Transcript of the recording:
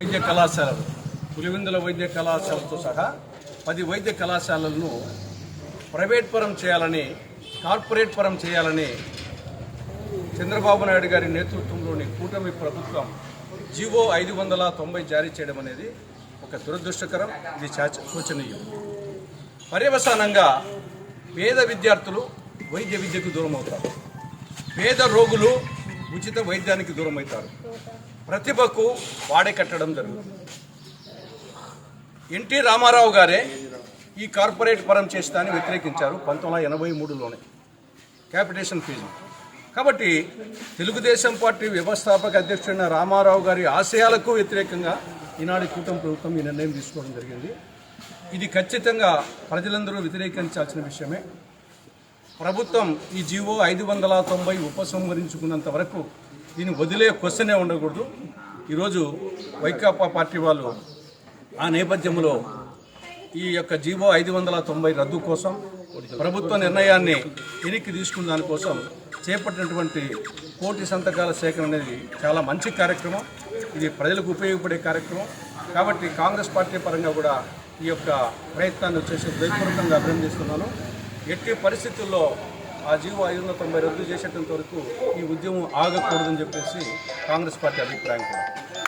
వైద్య కళాశాలలు పులివెందుల వైద్య కళాశాలతో సహా 10 వైద్య కళాశాలలను ప్రైవేట్ పరం చేయాలని, కార్పొరేట్ పరం చేయాలని చంద్రబాబు నాయుడు గారి నేతృత్వంలోని కూటమి ప్రభుత్వం జీవో 590 జారీ చేయడం అనేది ఒక దురదృష్టకరం. ఇది శోచనీయం. పర్యవసానంగా పేద విద్యార్థులు వైద్య విద్యకు దూరం అవుతారు, పేద రోగులు ఉచిత వైద్యానికి దూరం అవుతారు, ప్రతిభకు వాడే కట్టడం జరుగుతుంది. ఎన్టీ రామారావు గారే ఈ కార్పొరేట్ పరం చేస్తానని వ్యతిరేకించారు 1983లోనే క్యాపిటేషన్ ఫీజు. కాబట్టి తెలుగుదేశం పార్టీ వ్యవస్థాపక అధ్యక్షుడైన రామారావు గారి ఆశయాలకు వ్యతిరేకంగా ఈనాడు కూటమి ప్రభుత్వం ఈ నిర్ణయం తీసుకోవడం జరిగింది. ఇది ఖచ్చితంగా ప్రజలందరూ వ్యతిరేకించాల్సిన విషయమే. ప్రభుత్వం ఈ జీవో 590 ఉపసంహరించుకున్నంత వరకు దీన్ని వదిలే క్వశ్చనే ఉండకూడదు. ఈరోజు వైకాపా పార్టీ వాళ్ళు ఆ నేపథ్యంలో ఈ యొక్క జీవో 590 రద్దు కోసం, ప్రభుత్వ నిర్ణయాన్ని వెనక్కి తీసుకున్న దానికోసం చేపట్టినటువంటి కోటి సంతకాల సేకరణ అనేది చాలా మంచి కార్యక్రమం. ఇది ప్రజలకు ఉపయోగపడే కార్యక్రమం. కాబట్టి కాంగ్రెస్ పార్టీ పరంగా కూడా ఈ యొక్క ప్రయత్నాన్ని వచ్చేసి హృదయపూర్వకంగా అభినందిస్తున్నాను. ఎట్టి పరిస్థితుల్లో ఆ జీవో 590 రద్దు చేసేటంత వరకు ఈ ఉద్యమం ఆగకూడదని చెప్పేసి కాంగ్రెస్ పార్టీ అభిప్రాయం కూడా.